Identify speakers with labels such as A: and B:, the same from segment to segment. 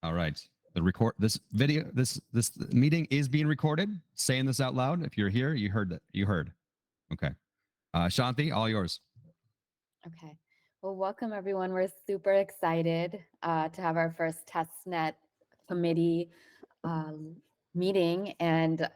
A: All right. This meeting is being recorded. Saying this out loud. If you're here, you heard that. You heard. Okay. Shanti, all yours.
B: Okay. Well, welcome everyone. We're super excited to have our first testnet committee meeting, and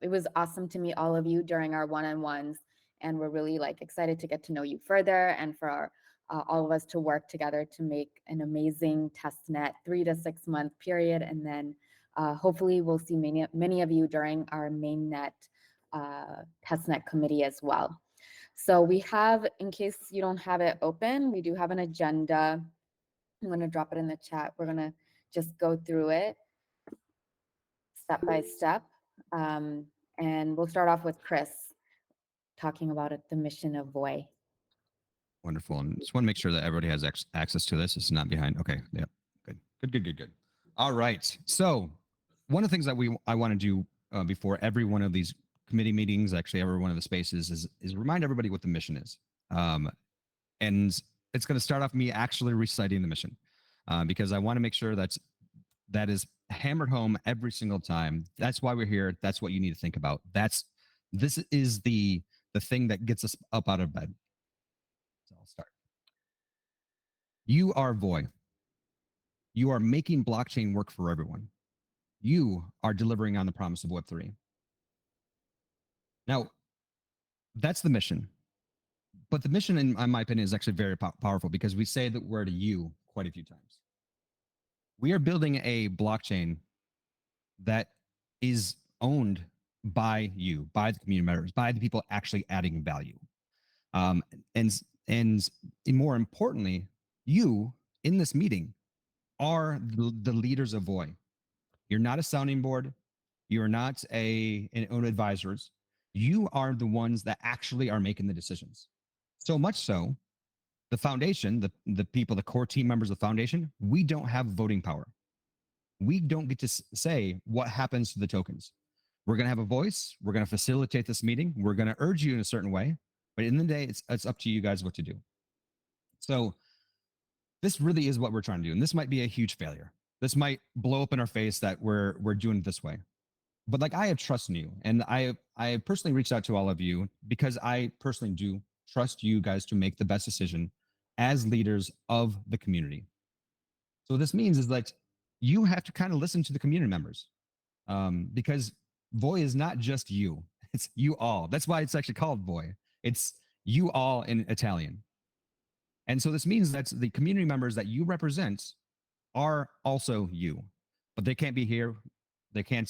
B: it was awesome to meet all of you during our one-on-ones. And we're really excited to get to know you further, and for all of us to work together to make an amazing testnet 3 to 6 month period, and then hopefully we'll see many of you during our mainnet testnet committee as well. So we have, in case you don't have it open, we do have an agenda. I'm going to drop it in the chat. We're going to just go through it step by step. And we'll start off with Chris talking about the mission of VOI.
A: Wonderful. And just want to make sure that everybody has access to this. It's not behind. Okay. Yeah. Good. All right. So one of the things that I want to do before every one of these committee meetings, actually every one of the spaces, is remind everybody what the mission is. And it's going to start off me actually reciting the mission because I want to make sure that is hammered home every single time. That's why we're here. That's what you need to think about. This is the thing that gets us up out of bed. So I'll start. You are VOI. You are making blockchain work for everyone. You are delivering on the promise of Web3. Now, that's the mission. But the mission, in my opinion, is actually very powerful because we say the word you quite a few times. We are building a blockchain that is owned by you, by the community members, by the people actually adding value. And more importantly, you in this meeting are the leaders of VOI. You're not a sounding board. You're not an own advisors. You are the ones that actually are making the decisions. So much so, the foundation, the people, the core team members of the foundation, we don't have voting power. We don't get to say what happens to the tokens. We're going to have a voice. We're going to facilitate this meeting. We're going to urge you in a certain way. But in the day, it's up to you guys what to do. So this really is what we're trying to do. And this might be a huge failure. This might blow up in our face that we're doing it this way. But I have trust in you. And I personally reached out to all of you because I personally do trust you guys to make the best decision as leaders of the community. So what this means is that you have to kind of listen to the community members because VOI is not just you. It's you all. That's why it's actually called VOI. It's you all in Italian. And so this means that the community members that you represent are also you, but they can't be here. They can't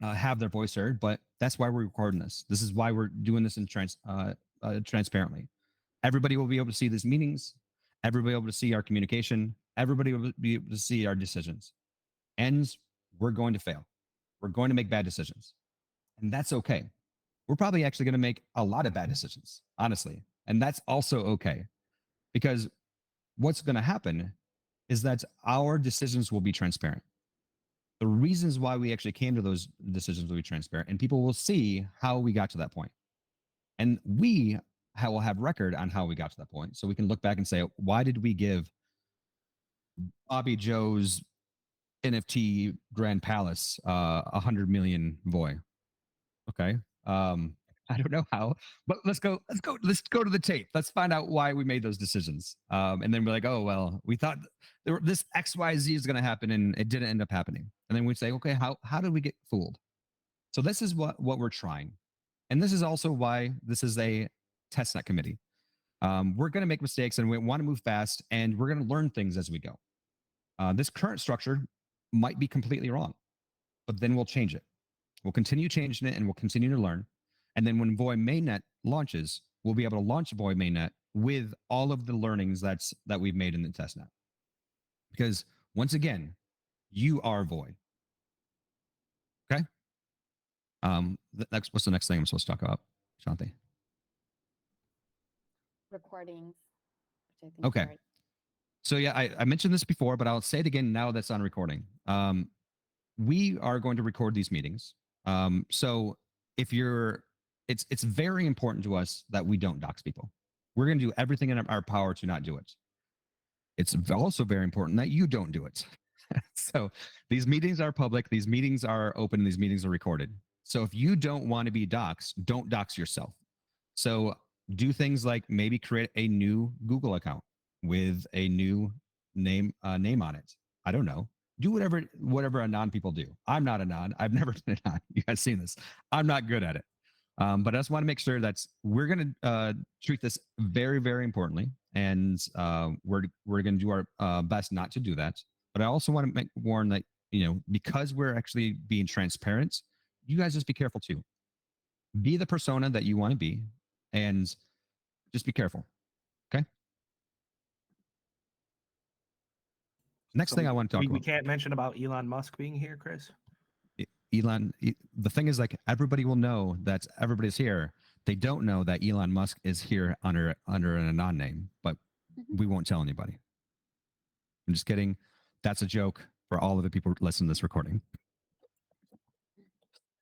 A: have their voice heard, but that's why we're recording this. This is why we're doing this in transparently. Everybody will be able to see these meetings. Everybody will be able to see our communication. Everybody will be able to see our decisions. And we're going to fail. We're going to make bad decisions. And that's okay. We're probably actually going to make a lot of bad decisions, honestly. And that's also okay. Because what's going to happen is that our decisions will be transparent. The reasons why we actually came to those decisions will be transparent, and people will see how we got to that point. And we will have record on how we got to that point. So we can look back and say, why did we give Bobby Joe's NFT Grand Palace 100 million VOI? Okay. I don't know how, but let's go to the tape. Let's find out why we made those decisions. And then we're like, oh, well, we thought this XYZ is going to happen and it didn't end up happening. And then we say, okay, how did we get fooled? So this is what we're trying. And this is also why this is a testnet committee. We're going to make mistakes and we want to move fast and we're going to learn things as we go. This current structure might be completely wrong, but then we'll change it. We'll continue changing it and we'll continue to learn. And then when VOI mainnet launches, we'll be able to launch VOI mainnet with all of the learnings that we've made in the testnet. Because once again, you are VOI. Okay. What's the next thing I'm supposed to talk about, Shanti?
B: Recordings, which I think
A: okay. So yeah, I mentioned this before, but I'll say it again now that's on recording. We are going to record these meetings. So if it's very important to us that we don't dox people. We're going to do everything in our power to not do it. It's also very important that you don't do it. So these meetings are public, these meetings are open, these meetings are recorded. So if you don't want to be doxxed, don't dox yourself. So do things like maybe create a new Google account with a new name on it. I don't know. Do whatever anon people do. I'm not anon. I've never been anon. You guys seen this? I'm not good at it. But I just want to make sure that we're going to treat this very, very importantly, and we're going to do our best not to do that. But I also want to warn that because we're actually being transparent, you guys just be careful too. Be the persona that you want to be, and just be careful. Okay. Next thing I want to talk
C: we
A: about.
C: can't mention about Elon Musk being here, Chris.
A: Elon, the thing is, like, everybody will know that everybody's here. They don't know that Elon Musk is here under an anon name, but we won't tell anybody. I'm just kidding. That's a joke for all of the people listening to this recording.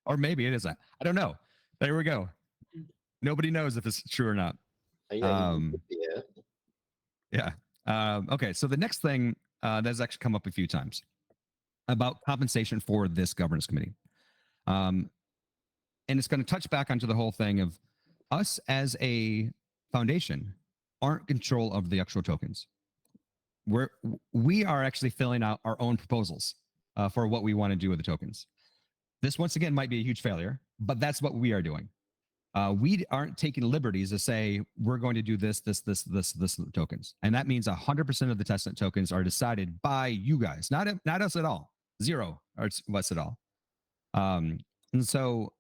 A: Or maybe it isn't. I don't know. There we go. Nobody knows if it's true or not.
D: Yeah.
A: Yeah. Okay. So the next thing that's actually come up a few times about compensation for this governance committee. And it's going to touch back onto the whole thing of us as a foundation aren't in control of the actual tokens. We are actually filling out our own proposals for what we want to do with the tokens. This, once again, might be a huge failure, but that's what we are doing. We aren't taking liberties to say we're going to do this tokens, and that means 100% of the testnet tokens are decided by you guys, not us at all. Zero or us at all. And so,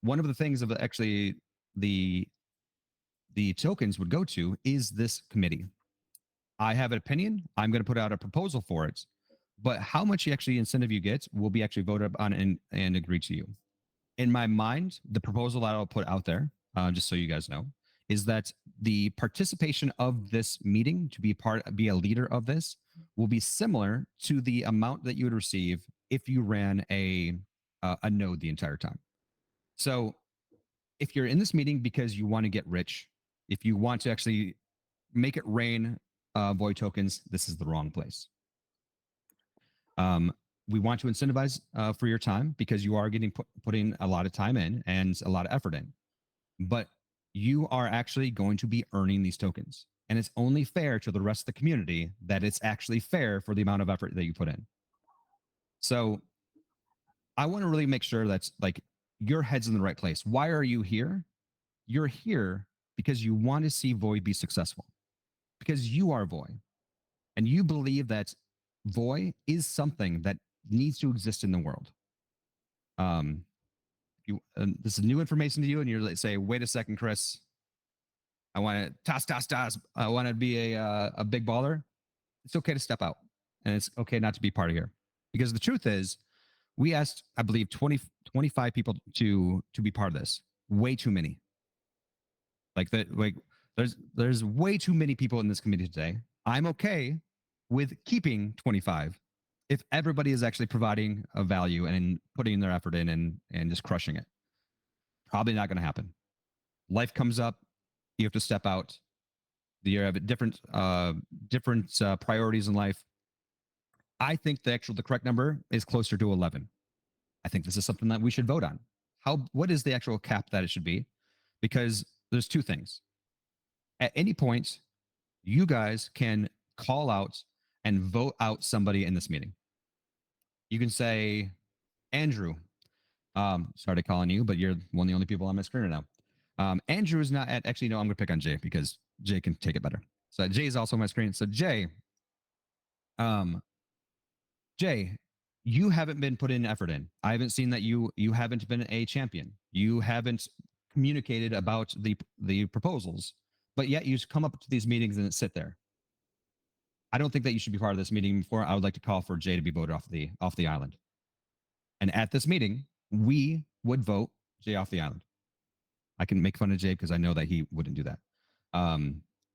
A: one of the things of actually the tokens would go to is this committee. I have an opinion. I'm going to put out a proposal for it, but how much actually incentive you get will be actually voted on and agreed to you. In my mind, the proposal that I'll put out there, just so you guys know, is that the participation of this meeting to be a leader of this will be similar to the amount that you would receive if you ran a node the entire time. So if you're in this meeting because you want to get rich, if you want to actually make it rain Void tokens, this is the wrong place. We want to incentivize for your time because you are getting putting a lot of time in and a lot of effort in, but you are actually going to be earning these tokens, and it's only fair to the rest of the community that it's actually fair for the amount of effort that you put in. So I want to really make sure that's like your head's in the right place. Why are you here? You're here because you want to see Void be successful, because you are Void, and you believe that Void is something that needs to exist in the world. This is new information to you, and you're like, say, wait a second, Chris, I want to toss. I want to be a big baller. It's okay to step out, and it's okay not to be part of here, because the truth is, we asked, I believe, 25 people to be part of this. Way too many. There's way too many people in this committee today. I'm okay with keeping 25 if everybody is actually providing a value and putting their effort in and just crushing it. Probably not going to happen. Life comes up, you have to step out. You have different priorities in life. I think the correct number is closer to 11. I think this is something that we should vote on. What is the actual cap that it should be? Because there's two things. At any point, you guys can call out and vote out somebody in this meeting. You can say, Andrew, sorry to call on you, but you're one of the only people on my screen right now. Andrew is not at, actually, no, I'm going to pick on Jay because Jay can take it better. So Jay is also on my screen. So Jay, you haven't been putting effort in. I haven't seen that you haven't been a champion. You haven't communicated about the proposals, but yet you come up to these meetings and sit there. I don't think that you should be part of this meeting. Before, I would like to call for Jay to be voted off the island. And at this meeting, we would vote Jay off the island. I can make fun of Jay because I know that he wouldn't do that.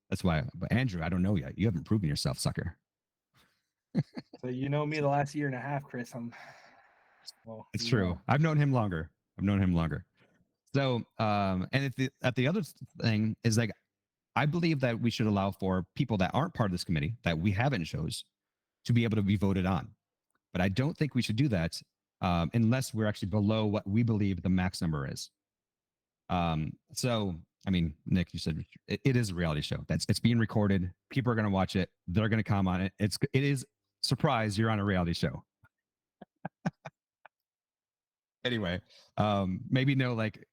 A: That's why. But Andrew, I don't know yet. You haven't proven yourself, sucker.
C: So you know me the last year and a half, Chris.
A: It's true. I've known him longer. So, and at the other thing is, like, I believe that we should allow for people that aren't part of this committee that we haven't chose to be able to be voted on. But I don't think we should do that unless we're actually below what we believe the max number is. So, I mean, Nick, you said it is a reality show. It's being recorded. People are going to watch it. They're going to comment on it. It is surprise. You're on a reality show. Anyway, maybe no, like,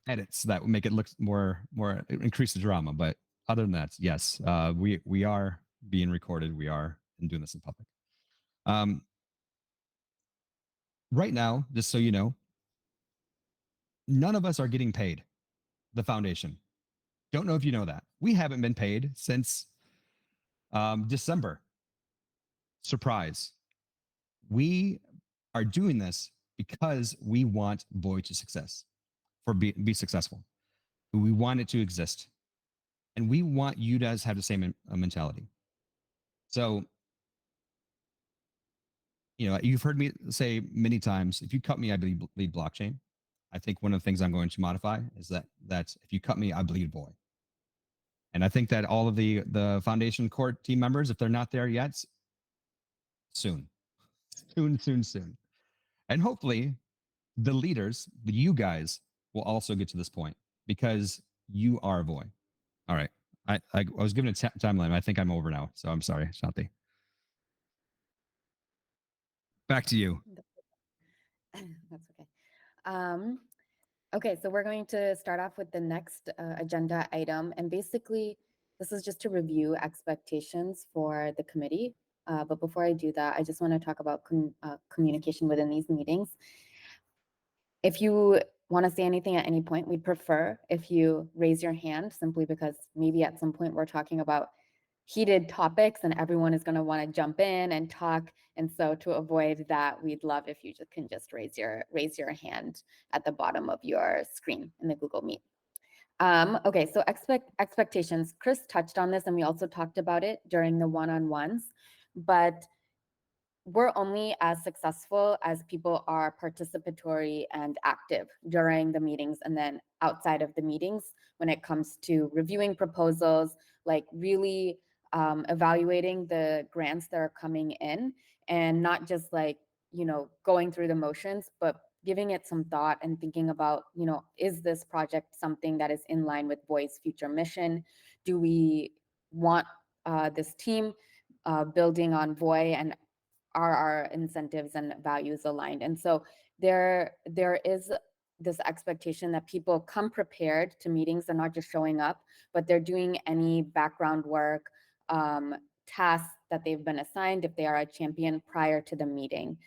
A: edits that would make it look more increase the drama. But other than that, yes, we are being recorded. We are doing this in public. Right now, just so you know, none of us are getting paid. The foundation. Don't know if you know that. We haven't been paid since December. Surprise. We are doing this because we want Void to success, for be successful. We want it to exist. And we want you guys to have the same mentality. So, you've heard me say many times, if you cut me, I bleed blockchain. I think one of the things I'm going to modify is that if you cut me, I bleed Void. And I think that all of the foundation core team members, if they're not there yet, soon. And hopefully the leaders, you guys, will also get to this point because you are Void. All right. I was given a timeline. I think I'm over now. So I'm sorry, Shanti. Back to you.
B: That's okay. Okay, so we're going to start off with the next agenda item. And basically, this is just to review expectations for the committee. But before I do that, I just want to talk about communication within these meetings. If you want to say anything at any point, we'd prefer if you raise your hand, simply because maybe at some point we're talking about heated topics and everyone is going to want to jump in and talk. And so to avoid that, we'd love if you can just raise your hand at the bottom of your screen in the Google Meet. Okay, so expectations. Chris touched on this and we also talked about it during the one-on-ones, but we're only as successful as people are participatory and active during the meetings and then outside of the meetings when it comes to reviewing proposals, like really evaluating the grants that are coming in and not just like, going through the motions, but giving it some thought and thinking about, is this project something that is in line with Void's future mission? Do we want this team building on Void, and are our incentives and values aligned? And so there is this expectation that people come prepared to meetings. They're not just showing up, but they're doing any background work, tasks that they've been assigned if they are a champion prior to the meeting.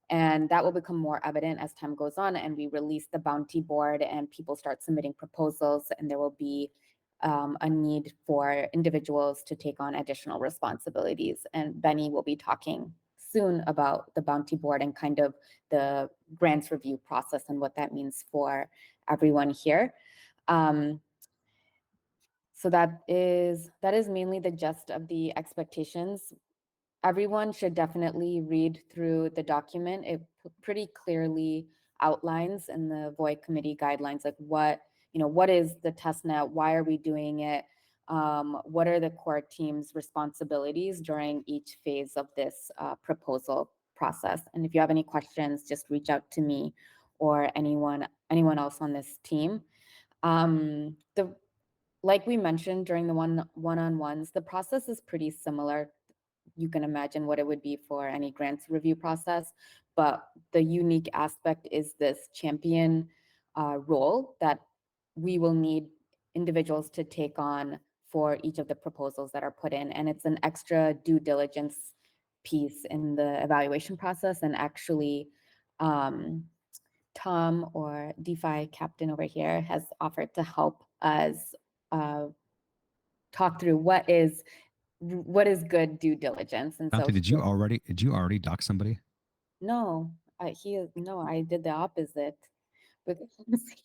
B: And that will become more evident as time goes on and we release the bounty board and people start submitting proposals, and there will be a need for individuals to take on additional responsibilities. And Benny will be talking soon about the bounty board and kind of the grants review process and what that means for everyone here. So that is mainly the gist of the expectations. Everyone should definitely read through the document. It pretty clearly outlines in the Void committee guidelines, like what is the testnet, why are we doing it, what are the core team's responsibilities during each phase of this proposal process. And if you have any questions, just reach out to me or anyone else on this team. Like we mentioned during the one-on-ones, the process is pretty similar. You can imagine what it would be for any grants review process, but the unique aspect is this champion role that we will need individuals to take on for each of the proposals that are put in. And it's an extra due diligence piece in the evaluation process. And actually, Tom, or DeFi captain over here, has offered to help us talk through what is good due diligence. And
A: Shanti,
B: so
A: did you already dox somebody?
B: no, I did the opposite, because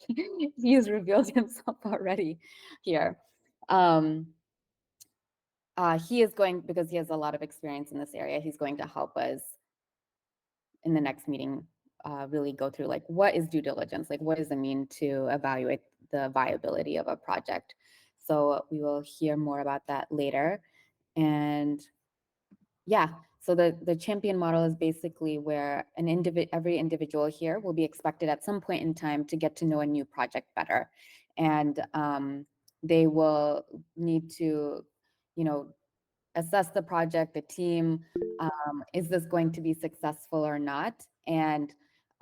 B: he has revealed himself already here. He is going, because he has a lot of experience in this area, he's going to help us in the next meeting really go through like what is due diligence, like what does it mean to evaluate the viability of a project. So we will hear more about that later. And yeah, So the champion model is basically where every individual here will be expected at some point in time to get to know a new project better. And they will need to, assess the project, the team, is this going to be successful or not? And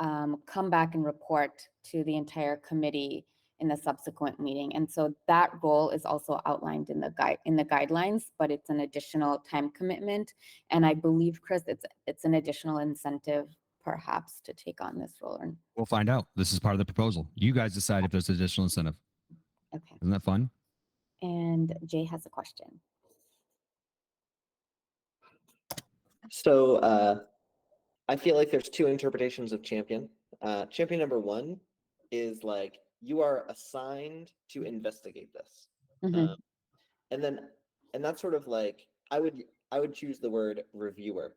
B: come back and report to the entire committee in the subsequent meeting. And so that role is also outlined in the guidelines, but it's an additional time commitment. And I believe, Chris, it's an additional incentive perhaps to take on this role.
A: We'll find out. This is part of the proposal. You guys decide if there's additional incentive.
B: Okay.
A: Isn't that fun?
B: And Jay has a question.
D: So I feel like there's two interpretations of champion. Champion number one is like you are assigned to investigate this,
B: Mhm.
D: and that's sort of like I would choose the word reviewer.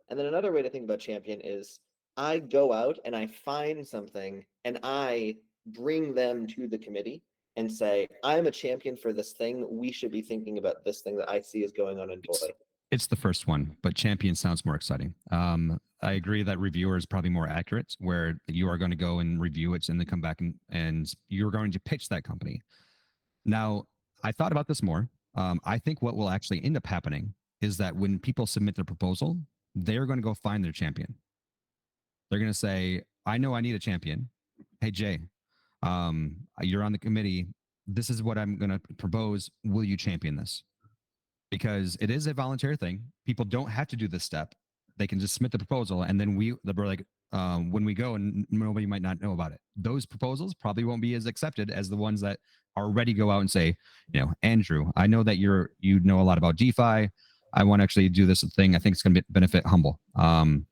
D: And then another way to think about champion is I go out and I find something and I bring them to the committee and say, I'm a champion for this thing. We should be thinking about this thing that I see is going on in Boy.
A: It's the first one, but champion sounds more exciting. I agree that reviewer is probably more accurate, where you are going to go and review it and then come back and you're going to pitch that company. Now, I thought about this more. I think what will actually end up happening is that when people submit their proposal, they're going to go find their champion. They're going to say, I know I need a champion. Hey, Jay, you're on the committee. This is what I'm going to propose. Will you champion this? Because it is a voluntary thing. People don't have to do this step. They can just submit the proposal, and then we're like, when we go, and nobody might not know about it. Those proposals probably won't be as accepted as the ones that already go out and say, Andrew, I know that you know a lot about DeFi. I want to actually do this thing. I think it's going to benefit Humble. Can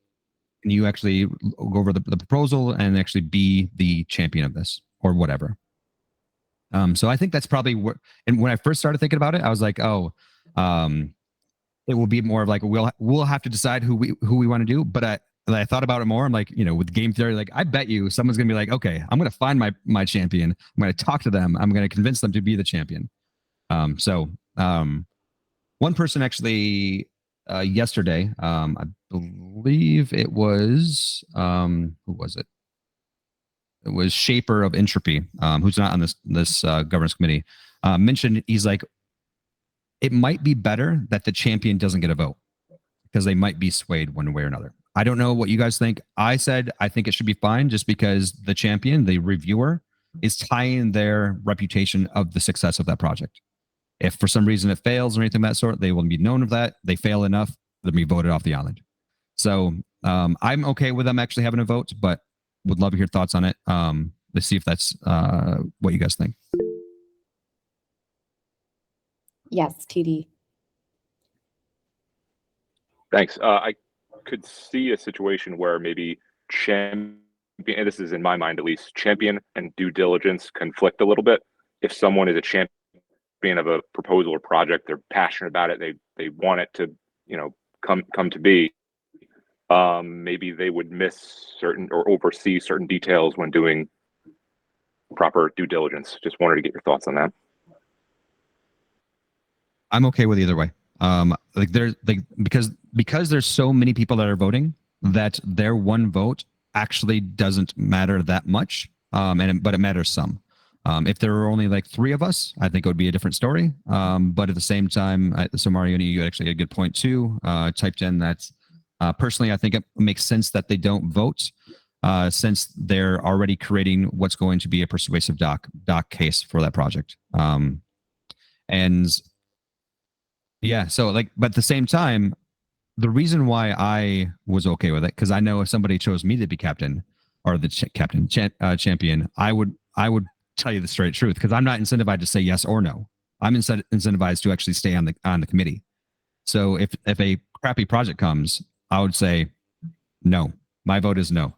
A: you actually go over the proposal and actually be the champion of this or whatever? So I think that's probably what. And when I first started thinking about it, I was like, oh. It will be more of like we'll have to decide who we want to do. But I thought about it more. I'm like, with game theory, like I bet you someone's gonna be like, okay, I'm gonna find my champion. I'm gonna talk to them. I'm gonna convince them to be the champion. One person actually yesterday, I believe it was who was it? It was Shaper of Entropy, who's not on this governance committee. Mentioned he's like, it might be better that the champion doesn't get a vote because they might be swayed one way or another. I don't know what you guys think. I said I think it should be fine just because the champion, the reviewer, is tying their reputation of the success of that project. If for some reason it fails or anything of that sort, they will be known of that. They fail enough, they'll be voted off the island. So I'm okay with them actually having a vote, but would love to hear thoughts on it. Let's see if that's what you guys think.
B: Yes, TD.
E: Thanks. I could see a situation where maybe champion, and this is in my mind at least, champion and due diligence conflict a little bit. If someone is a champion of a proposal or project, they're passionate about it, they want it to, come to be. Maybe they would miss certain or oversee certain details when doing proper due diligence. Just wanted to get your thoughts on that.
A: I'm okay with either way. Because there's so many people that are voting that their one vote actually doesn't matter that much. But it matters some. If there were only like 3 of us, I think it would be a different story. But at the same time, so Marioni, you actually had a good point too. Typed in that personally, I think it makes sense that they don't vote since they're already creating what's going to be a persuasive doc case for that project. Yeah, so but at the same time, the reason why I was okay with it, because I know if somebody chose me to be captain or the champion, I would tell you the straight truth, because I'm not incentivized to say yes or no. I'm incentivized to actually stay on the committee. So if a crappy project comes, I would say no. My vote is no.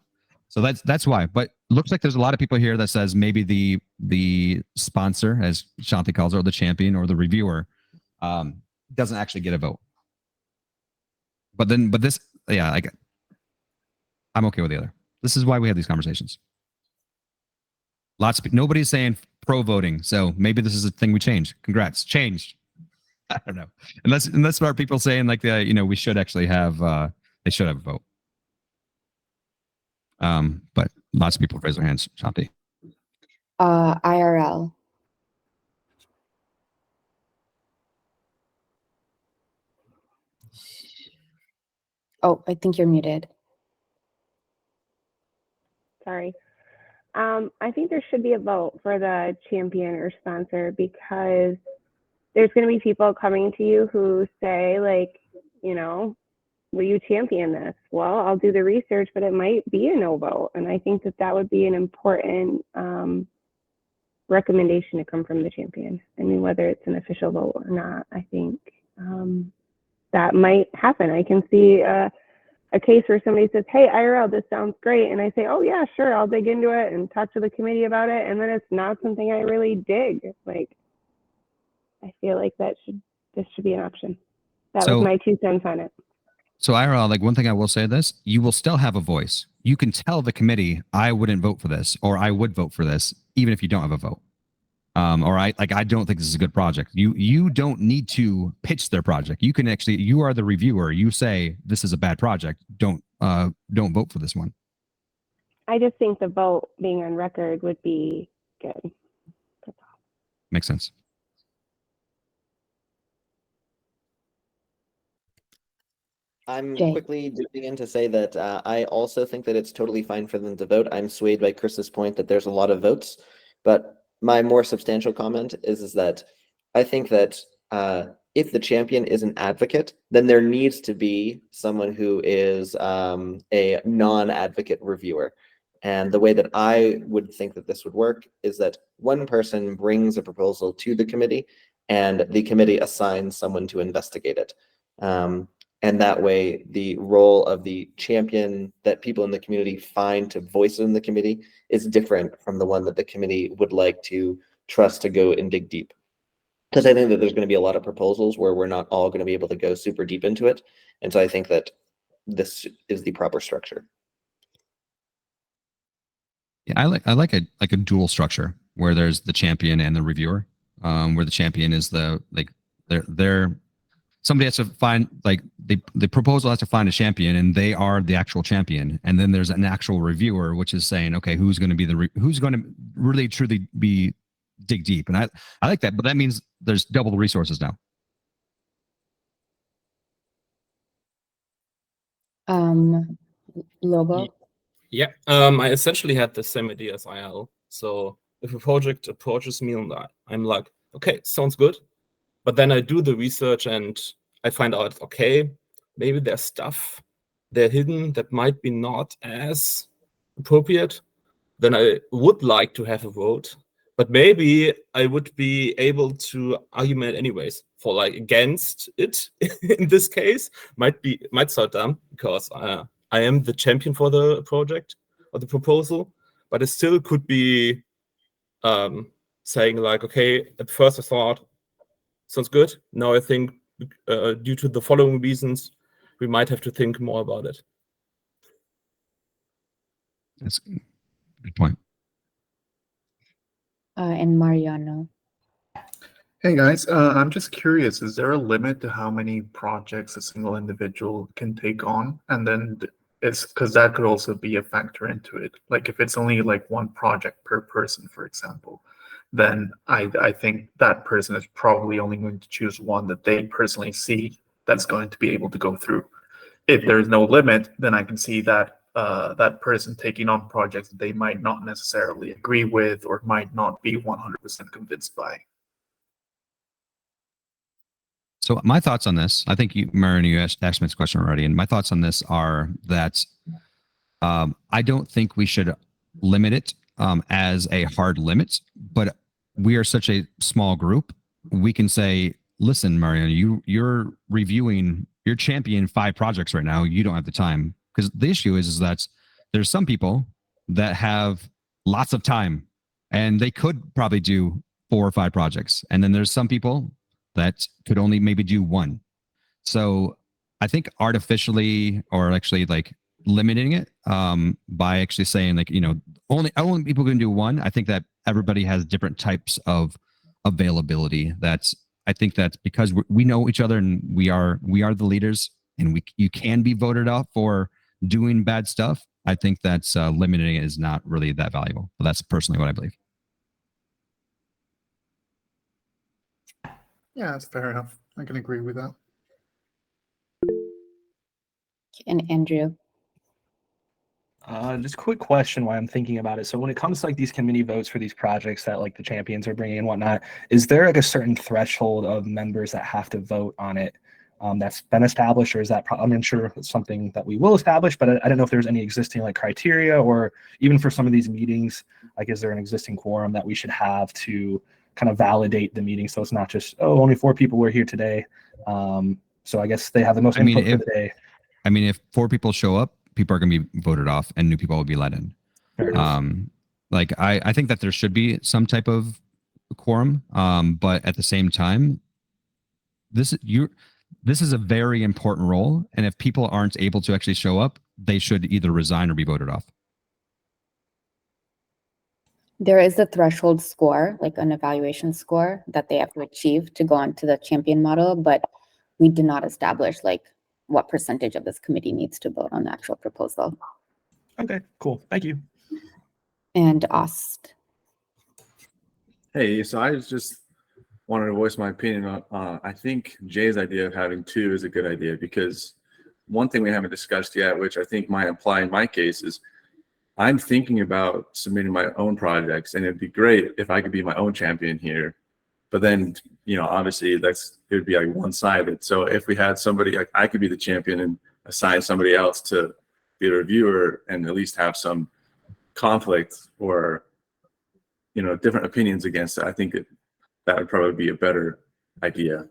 A: So that's why. But looks like there's a lot of people here that says maybe the sponsor, as Shanti calls it, or the champion or the reviewer, doesn't actually get a vote. But this, yeah, I'm okay with the other. This is why we have these conversations. Nobody's saying pro voting, so maybe this is a thing we change. Congrats, changed. I don't know. Unless there are people saying like we should actually have they should have a vote. But lots of people raise their hands. Shanti.
B: IRL. Oh, I think you're muted.
F: Sorry. I think there should be a vote for the champion or sponsor, because there's going to be people coming to you who say, like, will you champion this? Well, I'll do the research, but it might be a no vote. And I think that would be an important recommendation to come from the champion. I mean, whether it's an official vote or not, I think that might happen. I can see a case where somebody says, hey, IRL, this sounds great. And I say, oh yeah, sure, I'll dig into it and talk to the committee about it. And then it's not something I really dig. Like, I feel like this should be an option. That was my 2 cents on it.
A: So IRL, like one thing I will say this, you will still have a voice. You can tell the committee, I wouldn't vote for this, or I would vote for this, even if you don't have a vote. Or I don't think this is a good project. You don't need to pitch their project. You can actually, you are the reviewer. You say this is a bad project. Don't vote for this one.
F: I just think the vote being on record would be good.
A: Makes sense.
D: I'm
B: Jay.
D: quickly dipping in to say that I also think that it's totally fine for them to vote. I'm swayed by Chris's point that there's a lot of votes, but my more substantial comment is that I think that if the champion is an advocate, then there needs to be someone who is a non-advocate reviewer. And the way that I would think that this would work is that one person brings a proposal to the committee and the committee assigns someone to investigate it. And that way, the role of the champion that people in the community find to voice in the committee is different from the one that the committee would like to trust to go and dig deep. Because I think that there's going to be a lot of proposals where we're not all going to be able to go super deep into it. And so I think that this is the proper structure.
A: Yeah, I like a dual structure where there's the champion and the reviewer, where the champion is they're somebody has to find, like, the proposal has to find a champion and they are the actual champion. And then there's an actual reviewer, which is saying, okay, who's going to be who's going to really truly be dig deep. And I like that, but that means there's double the resources now.
B: Lobo.
G: Yeah, I essentially had the same idea as IL. So if a project approaches me and I'm like, okay, sounds good. But then I do the research and I find out, okay, maybe there's stuff there hidden that might be not as appropriate. Then I would like to have a vote, but maybe I would be able to argument anyways for, like, against it. In this case, might sound dumb because I am the champion for the project or the proposal, but it still could be saying, like, okay, at first I thought, sounds good. Now I think due to the following reasons, we might have to think more about it.
A: That's a good point.
B: And Mariano.
H: Hey guys, I'm just curious, is there a limit to how many projects a single individual can take on? And then it's because that could also be a factor into it. Like if it's only like one project per person, for example, then I think that person is probably only going to choose one that they personally see that's going to be able to go through. If there's no limit, then I can see that that person taking on projects that they might not necessarily agree with or might not be 100% convinced by.
A: So my thoughts on this, I think Mariano, you asked me this question already, and my thoughts on this are that I don't think we should limit it as a hard limit, but we are such a small group. We can say, listen, Mariano, you're reviewing, you're championing 5 projects right now. You don't have the time. Because the issue is that there's some people that have lots of time and they could probably do 4 or 5 projects. And then there's some people that could only maybe do 1. So I think artificially, or actually like limiting it by actually saying, like, only people can do 1. I think that everybody has different types of availability that I think that's because we know each other and we are the leaders, and you can be voted off for doing bad stuff. I think that's limiting it is not really that valuable. But that's personally what I believe.
H: Yeah, that's fair enough. I can agree with that.
B: And Andrew.
C: Just a quick question while I'm thinking about it. So when it comes to like these committee votes for these projects that like the champions are bringing and whatnot, is there like a certain threshold of members that have to vote on it that's been established, or is that I'm sure it's something that we will establish, but I don't know if there's any existing like criteria, or even for some of these meetings, like is there an existing quorum that we should have to kind of validate the meeting, so it's not just, oh, only 4 people were here today. So I guess they have the most input for the day.
A: I mean, if 4 people show up, people are going to be voted off and new people will be let in.
C: Fair enough.
A: Like I think that there should be some type of quorum, but at the same time, this is a very important role, and if people aren't able to actually show up, they should either resign or be voted off.
B: There is a threshold score, like an evaluation score that they have to achieve to go on to the champion model, but we did not establish like what percentage of this committee needs to vote on the actual proposal.
C: Okay, cool. Thank you.
B: And Ost.
I: Hey, so I just wanted to voice my opinion on, I think Jay's idea of having 2 is a good idea, because one thing we haven't discussed yet, which I think might apply in my case, is I'm thinking about submitting my own projects, and it'd be great if I could be my own champion here. But then, you know, obviously it would be like one-sided. So if we had somebody, like I could be the champion and assign somebody else to be a reviewer and at least have some conflict or, you know, different opinions against it, I think that would probably be a better idea.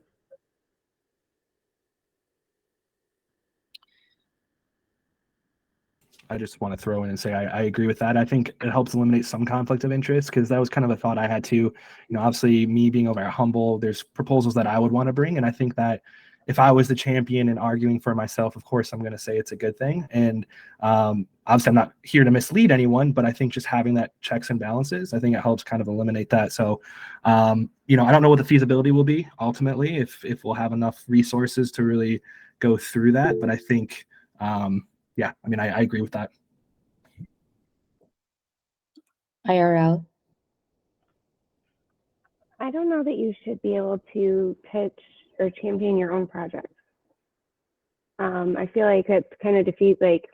C: I just want to throw in and say I agree with that. I think it helps eliminate some conflict of interest, because that was kind of a thought I had too. You know, obviously me being over at Humble, there's proposals that I would want to bring, and I think that if I was the champion and arguing for myself, of course I'm going to say it's a good thing. And obviously I'm not here to mislead anyone, but I think just having that checks and balances, I think it helps kind of eliminate that. So, you know, I don't know what the feasibility will be ultimately, if we'll have enough resources to really go through that, but I think. Yeah, I mean, I agree with that.
B: IRL.
F: I don't know that you should be able to pitch or champion your own project. I feel like it kind of defeats, like,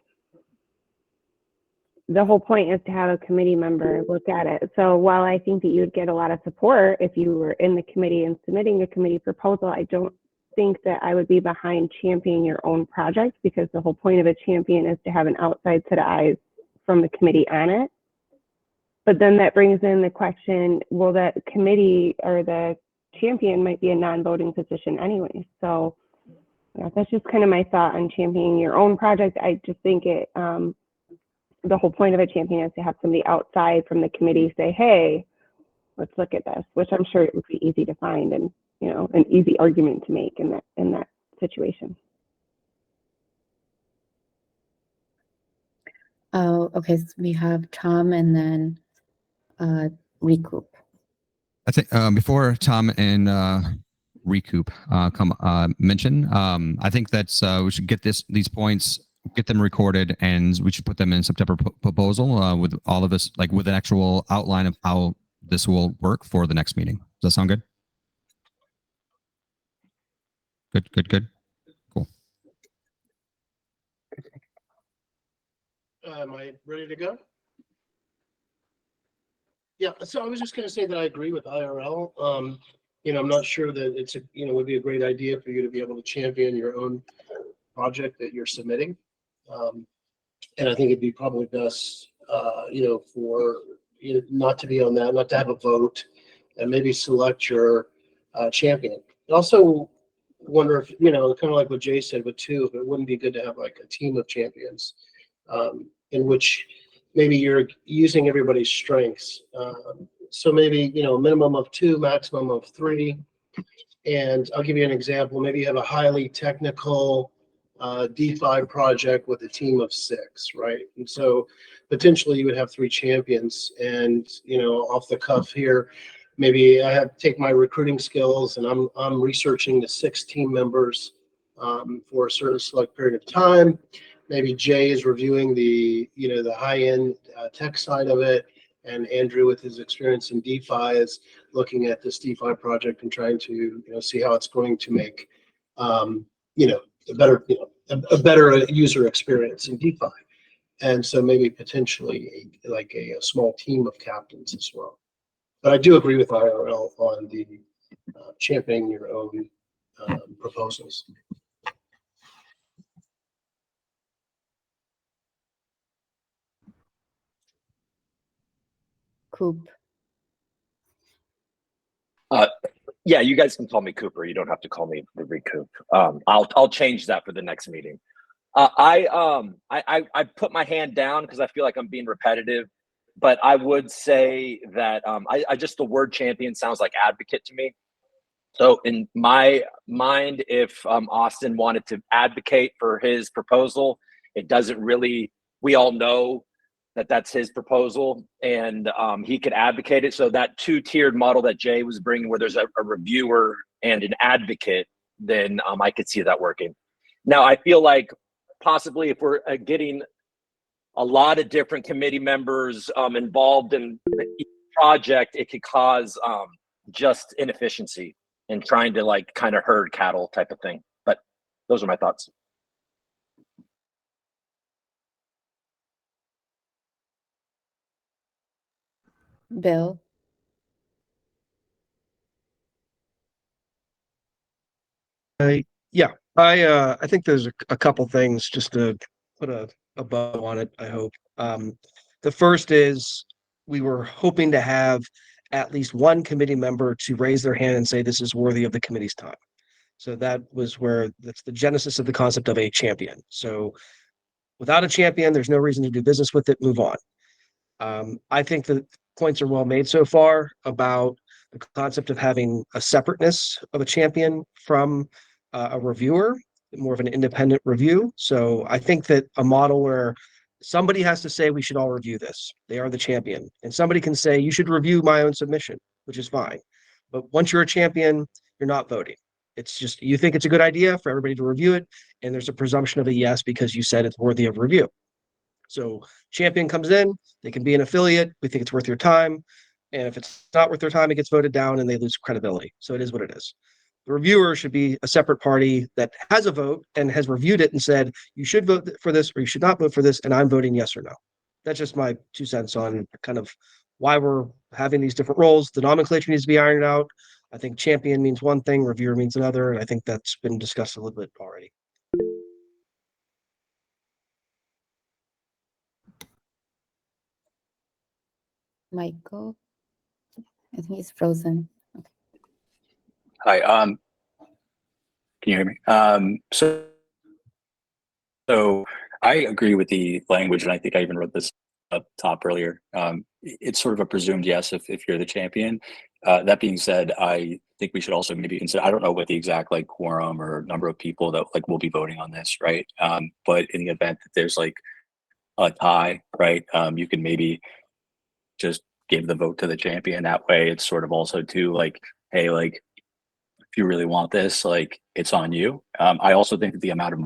F: the whole point is to have a committee member look at it. So while I think that you would get a lot of support if you were in the committee and submitting a committee proposal, I don't think that I would be behind championing your own project, because the whole point of a champion is to have an outside set of eyes from the committee on it. But then that brings in the question, well, that committee or the champion might be a non-voting position anyway. So yeah, that's just kind of my thought on championing your own project. I just think it, the whole point of a champion is to have somebody outside from the committee say, hey, let's look at this, which I'm sure it would be easy to find and, you know, an easy argument to make in that situation.
B: Oh, okay. So we have Tom and then Recoup.
A: I think before Tom and Recoup mention, I think that's we should get these points, get them recorded, and we should put them in September proposal with all of us, like with an actual outline of how this will work for the next meeting. Does that sound good? Good. Cool.
J: Am I ready to go? Yeah, so I was just going to say that I agree with IRL. You know, I'm not sure that it's would be a great idea for you to be able to champion your own project that you're submitting. And I think it'd be probably best, for you not to be on that, not to have a vote, and maybe select your champion. Also, wonder if, kind of like what Jay said with 2, if it wouldn't be good to have like a team of champions, in which maybe you're using everybody's strengths. So maybe, a minimum of 2, maximum of 3. And I'll give you an example. Maybe you have a highly technical DeFi project with a team of 6, right? And so potentially you would have 3 champions, and, off the cuff here, maybe I have take my recruiting skills and I'm researching the 6 team members for a certain select period of time. Maybe Jay is reviewing the high end tech side of it, and Andrew with his experience in DeFi is looking at this DeFi project and trying to see how it's going to make a better user experience in DeFi. And so maybe potentially a small team of captains as well. But I do agree with IRL on the championing your own proposals.
B: Coop.
K: Yeah, you guys can call me Cooper. You don't have to call me Recoup. I'll change that for the next meeting. I put my hand down because I feel like I'm being repetitive, but I would say that I just the word champion sounds like advocate to me. So in my mind, if Austin wanted to advocate for his proposal, it doesn't really. We all know that that's his proposal, and he could advocate it. So that 2-tiered model that Jay was bringing, where there's a reviewer and an advocate, then I could see that working. Now, I feel like possibly if we're getting a lot of different committee members involved in the project, it could cause just inefficiency and trying to kind of herd cattle type of thing. But those are my thoughts.
B: Bill.
L: Yeah, I think there's a couple things just to put a bow on it, I hope. The first is we were hoping to have at least one committee member to raise their hand and say this is worthy of the committee's time. So that's the genesis of the concept of a champion. So without a champion, there's no reason to do business with it, move on. I think the points are well made so far about the concept of having a separateness of a champion from a reviewer, more of an independent review. So I think that a model where somebody has to say we should all review this, they are the champion, and somebody can say you should review my own submission, which is fine. But once you're a champion, you're not voting. It's just you think it's a good idea for everybody to review it, and there's a presumption of a yes because you said it's worthy of review. So champion comes in, they can be an affiliate. We think it's worth your time. And if it's not worth their time, it gets voted down and they lose credibility. So it is what it is. The reviewer should be a separate party that has a vote and has reviewed it and said, you should vote for this or you should not vote for this. And I'm voting yes or no. That's just my 2 cents on kind of why we're having these different roles. The nomenclature needs to be ironed out. I think champion means one thing, reviewer means another. And I think that's been discussed a little bit already.
B: Michael. I think he's frozen.
M: Hi, can you hear me? So I agree with the language, and I think I even wrote this up top earlier. It's sort of a presumed yes if you're the champion. That being said, I think we should also maybe consider, I don't know what the exact quorum or number of people that will be voting on this, right? But in the event that there's a tie, right, you can maybe just give the vote to the champion. That way it's sort of also too hey, if you really want this, it's on you. I also think that the amount of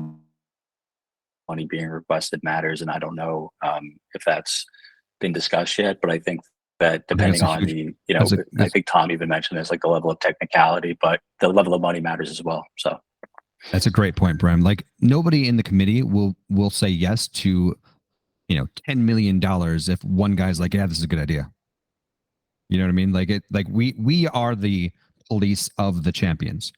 M: money being requested matters, and I don't know if that's been discussed yet, but I think that depending on I think Tom even mentioned this, the level of technicality, but the level of money matters as well. So
A: that's a great point, Bram. Nobody in the committee will say yes to $10 million if one guy's yeah, this is a good idea. You know what I mean? We are the police of the champions.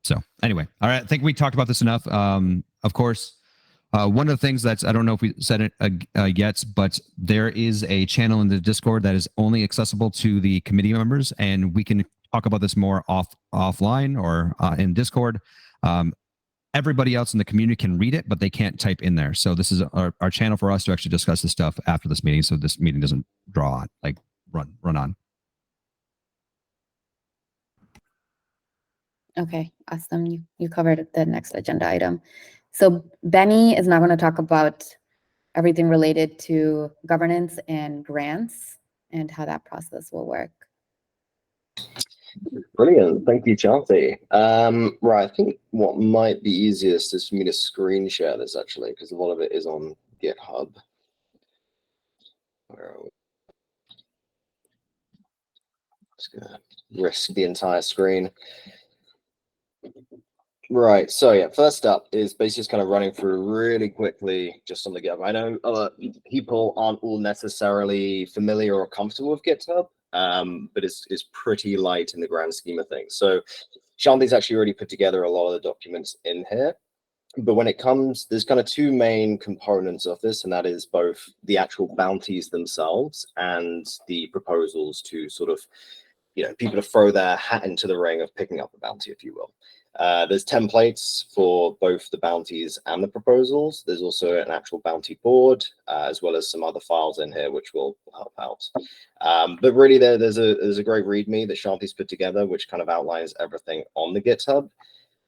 A: So anyway, all right. I think we talked about this enough. Of course, one of the things I don't know if we said it yet, but there is a channel in the Discord that is only accessible to the committee members, and we can talk about this more offline or in Discord. Everybody else in the community can read it, but they can't type in there. So this is our channel for us to actually discuss this stuff after this meeting. So this meeting doesn't draw on, run on.
B: Okay, awesome. You covered the next agenda item. So Benny is now going to talk about everything related to governance and grants. and how that process will work.
N: Brilliant. Thank you, Chanti. Right, I think what might be easiest is for me to screen share this actually, because a lot of it is on GitHub. Where are we? Just gonna risk the entire screen. Right, so yeah, first up is basically just kind of running through really quickly just on the GitHub. I know people aren't all necessarily familiar or comfortable with GitHub, but it's pretty light in the grand scheme of things. So Shanti's actually already put together a lot of the documents in here. But when it comes, there's kind of two main components of this, and that is both the actual bounties themselves and the proposals to sort of, people to throw their hat into the ring of picking up a bounty, if you will. There's templates for both the bounties and the proposals. There's also an actual bounty board, as well as some other files in here, which will help out. But really, there's a great README that Shanti's put together, which kind of outlines everything on the GitHub.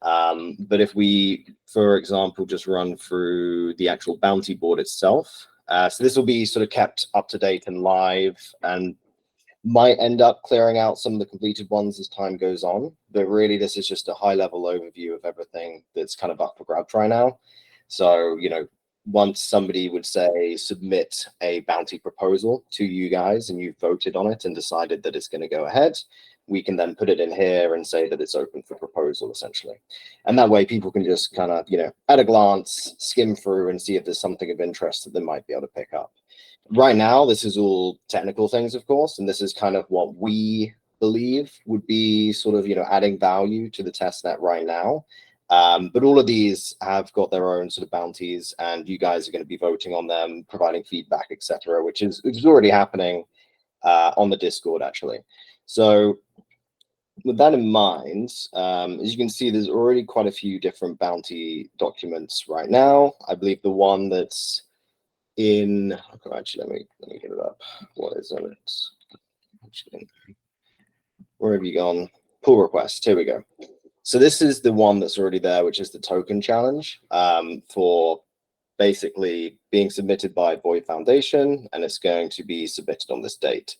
N: But if we, for example, just run through the actual bounty board itself, so this will be sort of kept up to date and live, and might end up clearing out some of the completed ones as time goes on. But really, this is just a high-level overview of everything that's kind of up for grabs right now. So, once somebody would say submit a bounty proposal to you guys and you've voted on it and decided that it's going to go ahead, we can then put it in here and say that it's open for proposal, essentially. And that way people can just kind of, at a glance, skim through and see if there's something of interest that they might be able to pick up. Right now, this is all technical things, of course, and this is kind of what we believe would be sort of, adding value to the testnet right now. But all of these have got their own sort of bounties, and you guys are going to be voting on them, providing feedback, etc., which is already happening on the Discord, actually. So with that in mind, as you can see, there's already quite a few different bounty documents right now. I believe the one that's in, actually, let me get it up. What is it? Actually, where have you gone? Pull request. Here we go. So this is the one that's already there, which is the token challenge for basically being submitted by Void Foundation, and it's going to be submitted on this date.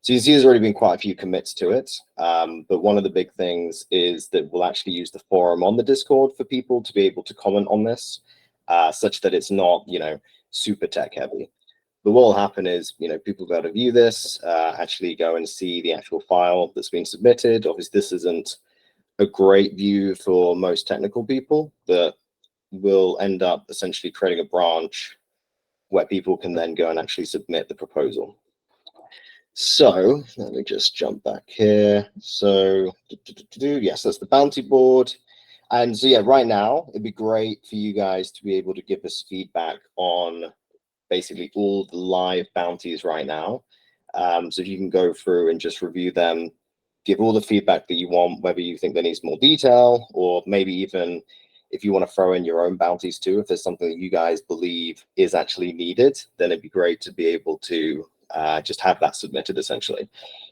N: So you see there's already been quite a few commits to it, but one of the big things is that we'll actually use the forum on the Discord for people to be able to comment on this, such that it's not, super tech heavy. But what will happen is, people will be able to view this, actually go and see the actual file that's been submitted. Obviously, this isn't a great view for most technical people, but we'll end up essentially creating a branch where people can then go and actually submit the proposal. So let me just jump back here. So yes, that's the bounty board. And so yeah, right now it'd be great for you guys to be able to give us feedback on basically all the live bounties right now. So if you can go through and just review them, give all the feedback that you want, whether you think there needs more detail, or maybe even if you want to throw in your own bounties too, if there's something that you guys believe is actually needed, then it'd be great to be able to just have that submitted, essentially.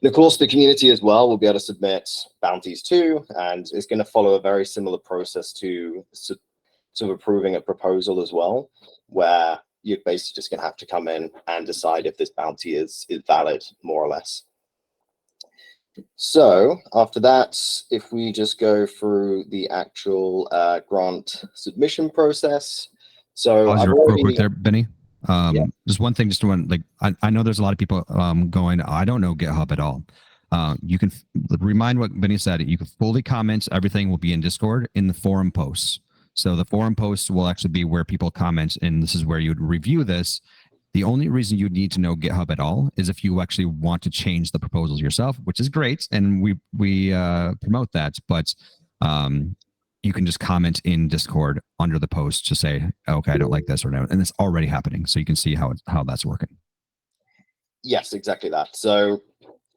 N: And of course, the community as well will be able to submit bounties too, and it's going to follow a very similar process to sort of approving a proposal as well, where you're basically just going to have to come in and decide if this bounty is valid, more or less. So after that, if we just go through the actual grant submission process. So
A: Pause
N: I've
A: real
N: already,
A: quick there, Benny.
N: Yeah.
A: Just one thing, just one, like, I know there's a lot of people going, I don't know GitHub at all. You can remind what Benny said. You can fully comment. Everything will be in Discord in the forum posts. So the forum posts will actually be where people comment, and this is where you'd review this. The only reason you need to know GitHub at all is if you actually want to change the proposals yourself, which is great, and we promote that. But you can just comment in Discord under the post to say, okay, I don't like this or no, and it's already happening, so you can see how that's working.
N: Yes, exactly that. So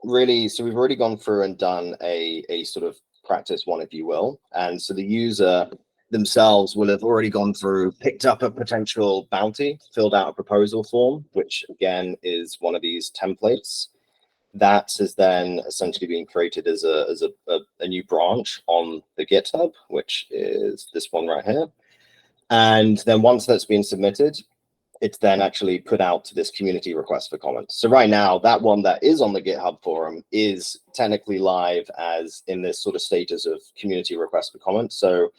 N: really, so we've already gone through and done a sort of practice one, if you will, and so the user themselves will have already gone through, picked up a potential bounty, filled out a proposal form, which again is one of these templates. That has then essentially been created as a new branch on the GitHub, which is this one right here. And then once that's been submitted, it's then actually put out to this community request for comments. So right now, that one that is on the GitHub forum is technically live as in this sort of status of community request for comments. So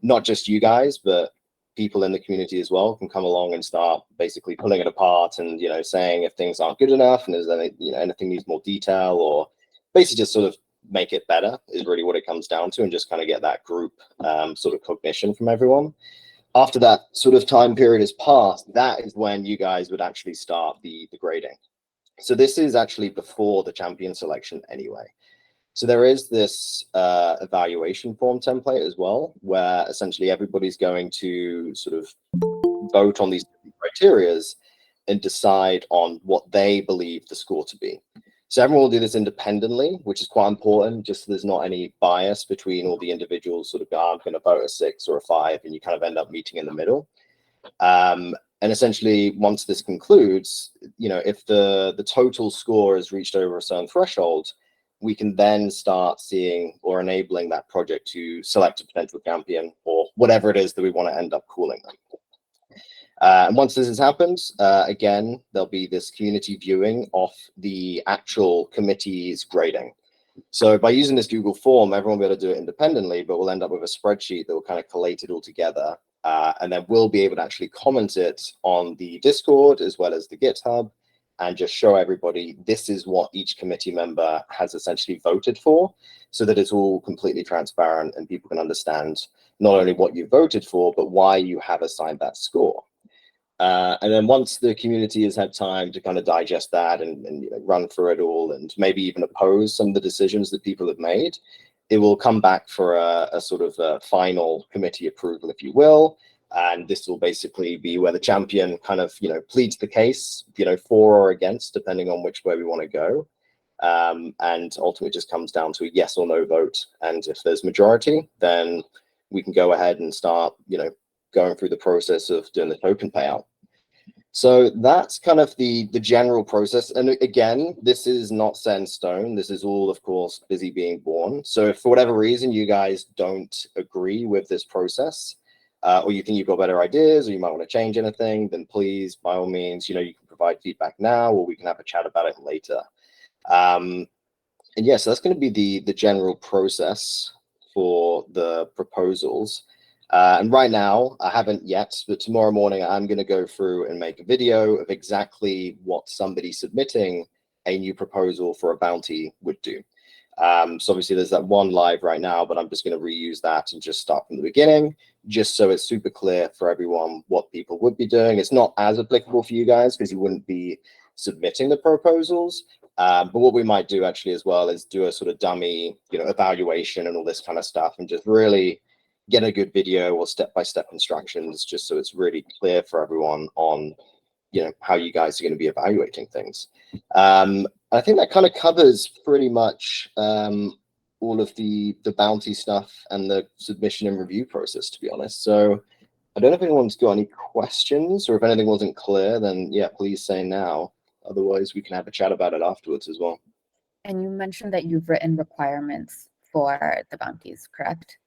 N: not just you guys, but people in the community as well can come along and start basically pulling it apart and, you know, saying if things aren't good enough and is there, you know, anything needs more detail, or basically just sort of make it better is really what it comes down to, and just kind of get that group sort of cognition from everyone. After that sort of time period has passed, that is when you guys would actually start the grading. So this is actually before the champion selection anyway. So there is this evaluation form template as well, where essentially everybody's going to sort of vote on these criterias and decide on what they believe the score to be. So everyone will do this independently, which is quite important, just so there's not any bias between all the individuals sort of go, I'm going to vote a 6 or a 5, and you kind of end up meeting in the middle. And essentially, once this concludes, you know, if the total score has reached over a certain threshold, we can then start seeing or enabling that project to select a potential champion or whatever it is that we want to end up calling them. And once this has happened, again, there'll be this community viewing of the actual committee's grading. So by using this Google form, everyone will be able to do it independently, but we'll end up with a spreadsheet that will kind of collate it all together. And then we'll be able to actually comment it on the Discord as well as the GitHub, and just show everybody this is what each committee member has essentially voted for, so that it's all completely transparent and people can understand not only what you voted for, but why you have assigned that score. And then once the community has had time to kind of digest that and you know, run through it all, and maybe even oppose some of the decisions that people have made, it will come back for a sort of a final committee approval, if you will. And this will basically be where the champion kind of, you know, pleads the case, you know, for or against, depending on which way we want to go. And ultimately it just comes down to a yes or no vote. And if there's majority, then we can go ahead and start, you know, going through the process of doing the token payout. So that's kind of the general process. And again, this is not set in stone. This is all, of course, busy being born. So if for whatever reason you guys don't agree with this process, or you think you've got better ideas, or you might want to change anything, then please, by all means, you know, you can provide feedback now, or we can have a chat about it later. And yeah, so that's going to be the general process for the proposals. And right now, I haven't yet, but tomorrow morning, I'm going to go through and make a video of exactly what somebody submitting a new proposal for a bounty would do. So obviously there's that one live right now, but I'm just going to reuse that and just start from the beginning, just so it's super clear for everyone what people would be doing. It's not as applicable for you guys because you wouldn't be submitting the proposals. But what we might do actually as well is do a sort of dummy, you know, evaluation and all this kind of stuff, and just really get a good video or step-by-step instructions, just so it's really clear for everyone on, you know, how you guys are going to be evaluating things. I think that kind of covers pretty much all of the bounty stuff and the submission and review process, to be honest. So I don't know if anyone's got any questions, or if anything wasn't clear, then yeah, please say now. Otherwise, we can have a chat about it afterwards as well.
B: And you mentioned that you've written requirements for the bounties, correct?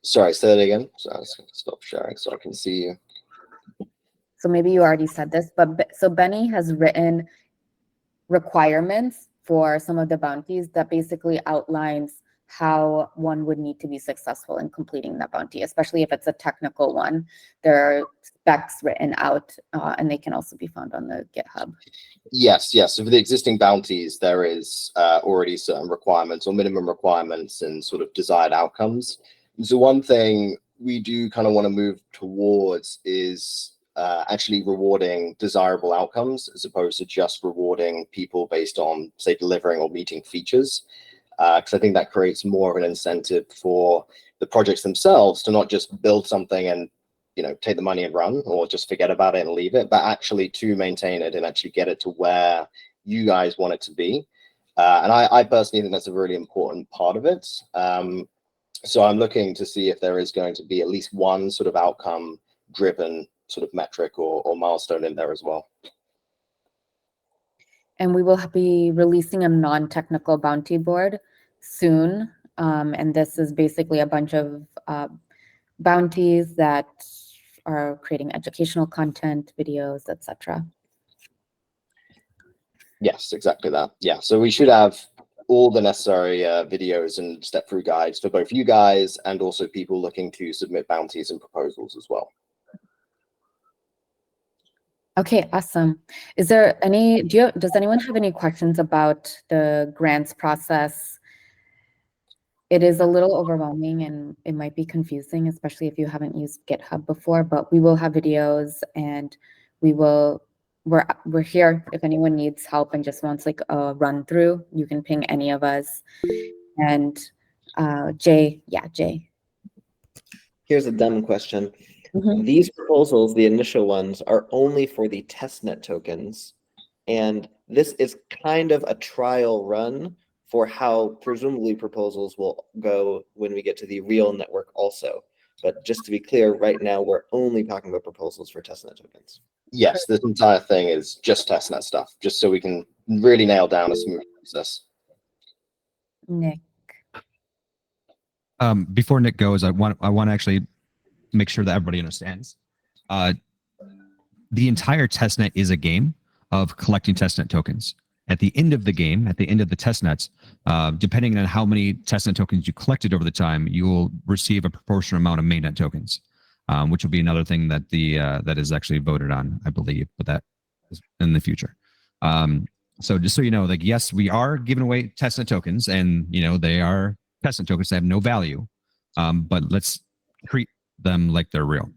N: Sorry, say that again. So I was going to stop sharing so I can see you.
B: So maybe you already said this, but so Benny has written requirements for some of the bounties that basically outlines how one would need to be successful in completing that bounty, especially if it's a technical one. There are specs written out, and they can also be found on the GitHub.
N: Yes. So for the existing bounties, there is already certain requirements or minimum requirements and sort of desired outcomes. So one thing we do kind of want to move towards is actually rewarding desirable outcomes, as opposed to just rewarding people based on, say, delivering or meeting features. Because I think that creates more of an incentive for the projects themselves to not just build something and, you know, take the money and run, or just forget about it and leave it, but actually to maintain it and actually get it to where you guys want it to be. And I personally think that's a really important part of it. So I'm looking to see if there is going to be at least one sort of outcome driven sort of metric or milestone in there as well.
B: And we will be releasing a non-technical bounty board soon. And this is basically a bunch of bounties that are creating educational content, videos, etc.
N: Yes, exactly that. Yeah, so we should have all the necessary videos and step through guides for both you guys and also people looking to submit bounties and proposals as well.
B: Okay, awesome. Is there any, does anyone have any questions about the grants process? It is a little overwhelming and it might be confusing, especially if you haven't used GitHub before, but we will have videos and we're here if anyone needs help and just wants like a run through, you can ping any of us. And Jay.
D: Here's a dumb question.
B: Mhm.
D: These proposals, the initial ones, are only for the testnet tokens. And this is kind of a trial run for how presumably proposals will go when we get to the real network also. But just to be clear, right now, we're only talking about proposals for testnet tokens.
N: Yes, this entire thing is just testnet stuff, just so we can really nail down a smooth process.
B: Nick.
A: Before Nick goes, I want to actually make sure that everybody understands. The entire testnet is a game of collecting testnet tokens. At the end of the game, at the end of the testnets, depending on how many testnet tokens you collected over the time, you will receive a proportional amount of mainnet tokens, which will be another thing that that is actually voted on, I believe, but that is in the future. So just so you know, like, yes, we are giving away testnet tokens, and they are testnet tokens that have no value, but let's treat them like they're real.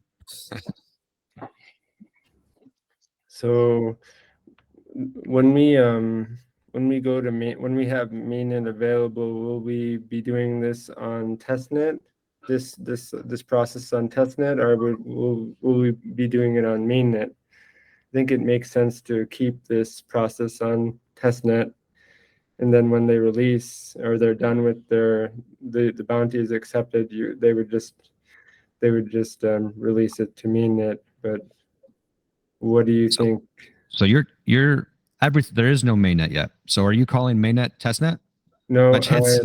O: So when we go to when we have mainnet available, will we be doing this on testnet? This process on testnet, or will we be doing it on mainnet? I think it makes sense to keep this process on testnet, and then when they release or they're done with the bounty is accepted, they would just release it to mainnet. But what do you think?
A: So there is no mainnet yet. So are you calling mainnet testnet?
O: No,
A: By chance?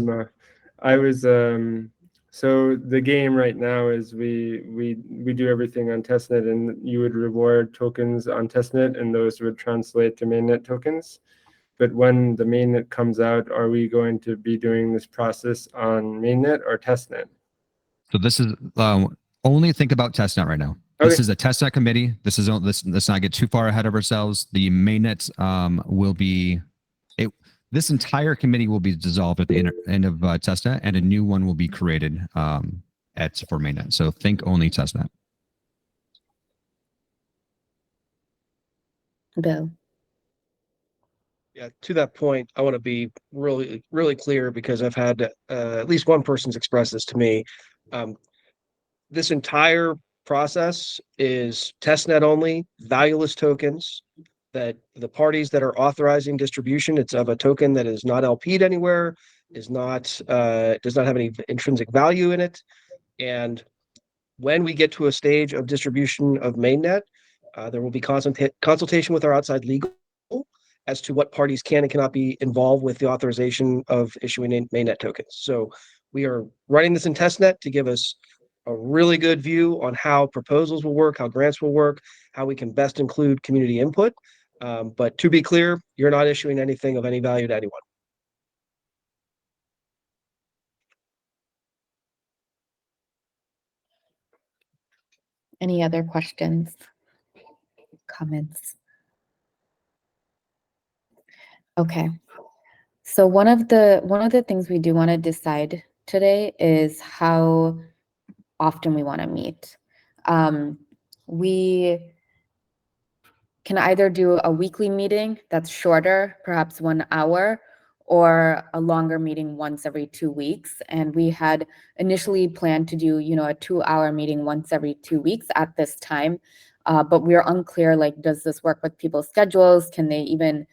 O: I was so the game right now is we do everything on testnet, and you would reward tokens on testnet, and those would translate to mainnet tokens. But when the mainnet comes out, are we going to be doing this process on mainnet or testnet?
A: So this is only think about testnet right now. This is a testnet committee. Let's not get too far ahead of ourselves. The mainnet will be this entire committee will be dissolved at the end of testnet, and a new one will be created for mainnet. So think only testnet.
B: Bill.
L: Yeah, to that point, I want to be really, really clear because I've had at least one person's expressed this to me. This entire process is testnet only, valueless tokens that the parties that are authorizing distribution, it's of a token that is not LP'd anywhere, does not have any intrinsic value in it. And when we get to a stage of distribution of mainnet, there will be consultation with our outside legal as to what parties can and cannot be involved with the authorization of issuing mainnet tokens. So we are running this in testnet to give us a really good view on how proposals will work, how grants will work, how we can best include community input. But to be clear, you're not issuing anything of any value to anyone.
B: Any other questions, comments? Okay. So one of the things we do want to decide today is how often we want to meet. We can either do a weekly meeting that's shorter, perhaps 1 hour, or a longer meeting once every 2 weeks. And we had initially planned to do, a 2-hour meeting once every 2 weeks at this time. But we are unclear, like, does this work with people's schedules? Can they even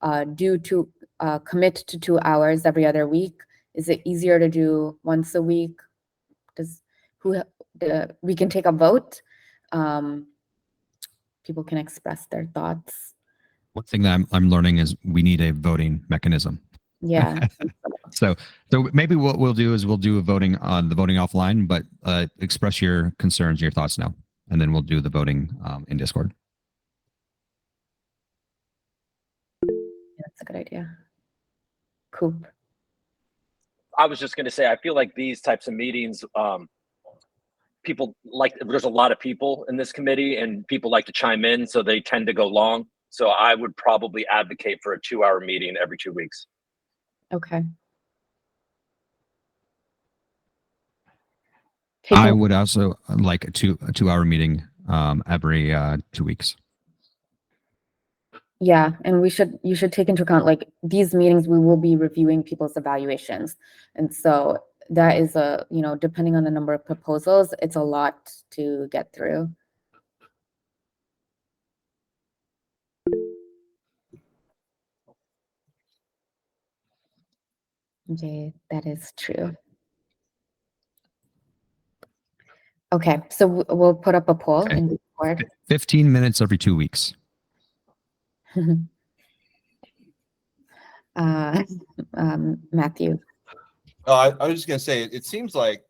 B: commit to 2 hours every other week? Is it easier to do once a week? We can take a vote. People can express their thoughts.
A: One thing that I'm learning is we need a voting mechanism.
B: Yeah.
A: So maybe what we'll do is we'll do the voting offline, but express your concerns, your thoughts now. and then we'll do the voting in Discord.
B: That's a good idea. Coop.
K: I was just going to say, I feel like these types of meetings, people like, there's a lot of people in this committee and people like to chime in, so they tend to go long. So I would probably advocate for a 2-hour meeting every 2 weeks.
B: Okay.
A: I would also like a 2-hour meeting every 2 weeks.
B: Yeah, and you should take into account, like, these meetings, we will be reviewing people's evaluations. And so that is depending on the number of proposals, it's a lot to get through. Okay, that is true. Okay, so we'll put up a poll in Discord.
A: 15 minutes every 2 weeks.
B: Matthew.
P: I was just gonna say, it seems like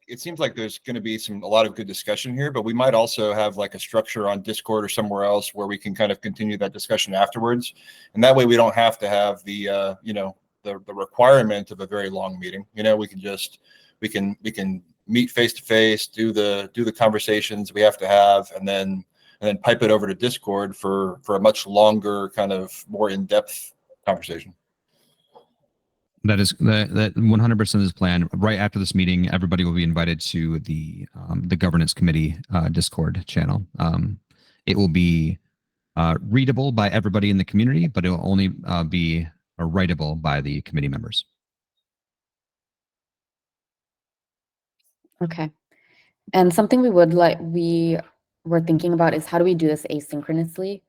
P: there's going to be a lot of good discussion here, but we might also have like a structure on Discord or somewhere else where we can kind of continue that discussion afterwards, and that way we don't have to have the the requirement of a very long meeting. We can meet face to face, do the conversations we have to have, and then pipe it over to Discord for a much longer, kind of more in-depth conversation.
A: That 100% is planned. Right after this meeting, everybody will be invited to the governance committee Discord channel. It will be readable by everybody in the community, but it will only be writable by the committee members.
B: Okay. And something we were thinking about is, how do we do this asynchronously?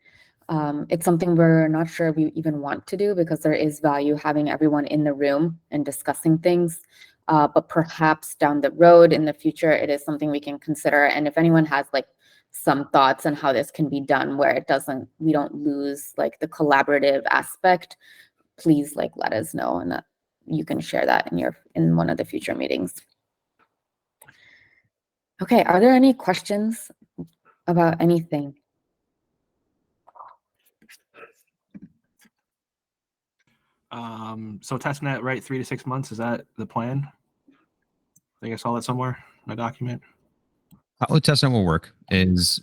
B: It's something we're not sure we even want to do, because there is value having everyone in the room and discussing things. But perhaps down the road in the future, it is something we can consider. And if anyone has like some thoughts on how this can be done where we don't lose like the collaborative aspect, please like let us know, and that you can share that in one of the future meetings. Okay, are there any questions about anything?
C: So testnet, right? 3 to 6 months. Is that the plan? I think I saw that somewhere in my document.
A: How the testnet will work is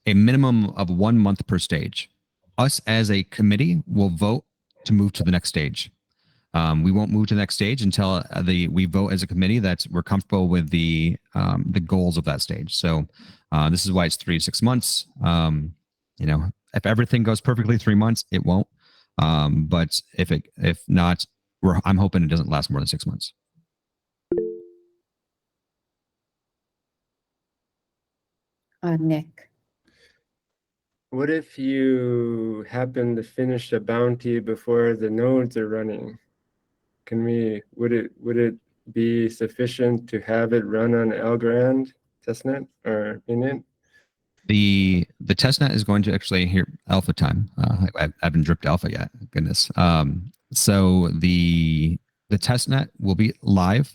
A: a minimum of 1 month per stage. Us as a committee will vote to move to the next stage. We won't move to the next stage until we vote as a committee that we're comfortable with the goals of that stage. So this is why it's 3 to 6 months. If everything goes perfectly 3 months, it won't. But if not, I'm hoping it doesn't last more than 6 months.
B: Nick.
O: What if you happen to finish a bounty before the nodes are running? Would it be sufficient to have it run on Algorand testnet or init?
A: The testnet is going to actually hear alpha time. I haven't dripped alpha yet. Goodness. So the testnet will be live.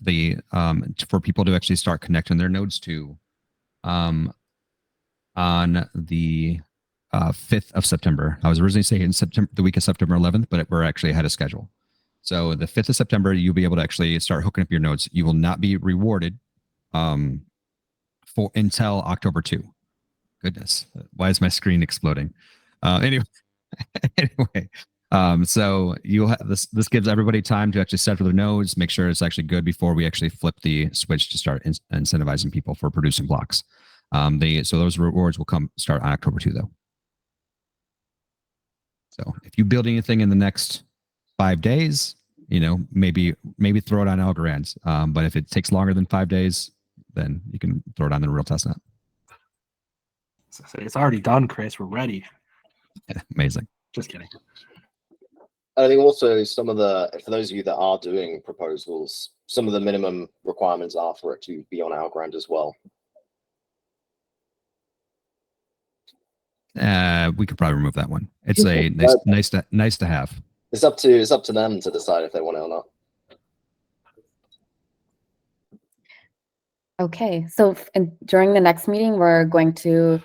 A: For people to actually start connecting their nodes to on the 5th of September. I was originally saying the week of September 11th, but we're actually ahead of schedule. So the 5th of September, you'll be able to actually start hooking up your nodes. You will not be rewarded until October 2. Goodness, why is my screen exploding? Anyway, so you'll have this gives everybody time to actually set for their nodes, make sure it's actually good before we actually flip the switch to start incentivizing people for producing blocks. So those rewards will start on October 2, though. So if you build anything in the next 5 days, maybe throw it on Algorand. But if it takes longer than 5 days, then you can throw it on the real testnet.
C: It's already done, Chris. We're ready.
A: Yeah, amazing.
C: Just kidding.
N: I think also for those of you that are doing proposals, some of the minimum requirements are for it to be on Algorand as well.
A: We could probably remove that one. It's a nice to have.
N: It's up to them to decide if they want it or not.
B: Okay, so during the next meeting, we're going to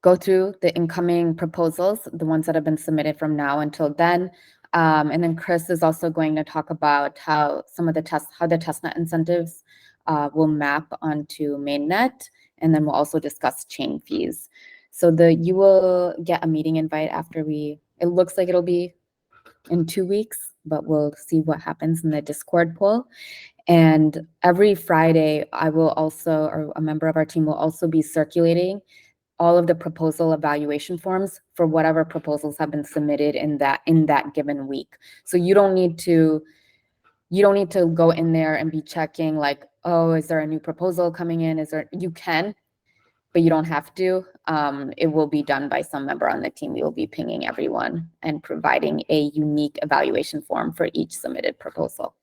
B: go through the incoming proposals, the ones that have been submitted from now until then. And then Chris is also going to talk about how some of the testnet incentives will map onto mainnet, and then we'll also discuss chain fees. So you will get a meeting invite after it looks like it'll be in 2 weeks, but we'll see what happens in the Discord poll. And every Friday, I will also, or a member of our team will also be circulating all of the proposal evaluation forms for whatever proposals have been submitted in that given week. So you don't need to go in there and be checking like, oh, is there a new proposal coming in? You can, but you don't have to. It will be done by some member on the team. We will be pinging everyone and providing a unique evaluation form for each submitted proposal.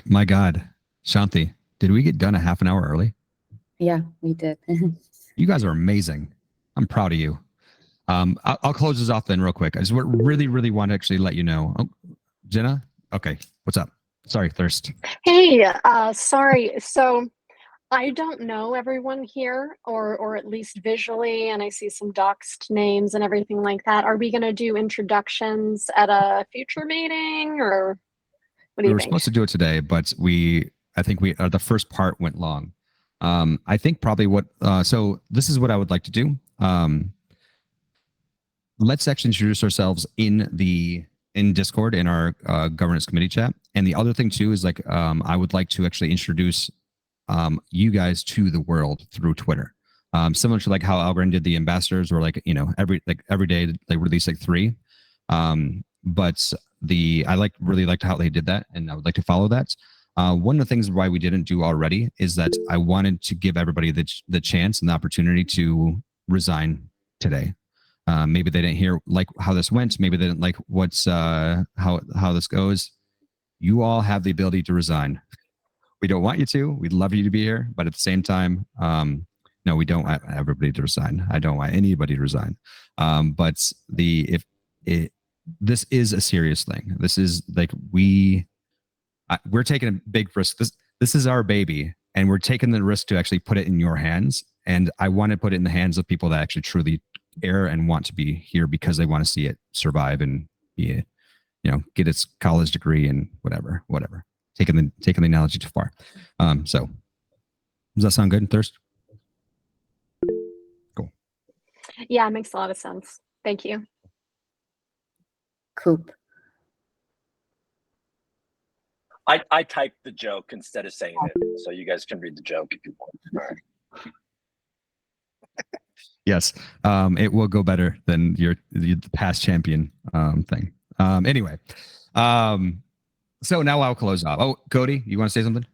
A: My God, Shanti, did we get done a half an hour early?
B: Yeah, we did.
A: You guys are amazing. I'm proud of you. I'll close this off then real quick. I just really want to actually let you know. Oh, Jenna? Okay, what's up? Sorry, Thirst.
Q: Hey, sorry. So I don't know everyone here, or at least visually, and I see some doxed names and everything like that. Are we going to do introductions at a future meeting, or what do
A: We
Q: you
A: were
Q: think?
A: supposed to do it today, but I think the first part went long. I think probably so this is what I would like to do. Let's actually introduce ourselves in Discord in our governance committee chat. And the other thing too is like, I would like to actually introduce you guys to the world through Twitter. Similar to like how Algorand did the ambassadors, or like, every day they release like 3. But I really liked how they did that, and I would like to follow that. One of the things why we didn't do already is that I wanted to give everybody the chance and the opportunity to resign today. Maybe they didn't like how this went. Maybe they didn't like how this goes. You all have the ability to resign. We don't want you to. We'd love you to be here, but at the same time, no, we don't want everybody to resign. I don't want anybody to resign. But this is a serious thing. This is like we're taking a big risk. This is our baby, and we're taking the risk to actually put it in your hands. And I want to put it in the hands of people that actually truly care and want to be here because they want to see it survive and be, get its college degree and whatever. Taking the analogy too far. So does that sound good, Thirst? Cool.
Q: Yeah, it makes a lot of sense. Thank you.
B: Coop.
K: I typed the joke instead of saying it, so you guys can read the joke if you want. All right.
A: Yes, it will go better than the past champion thing. Anyway, so now I'll close off. Oh, Cody, you want to say something?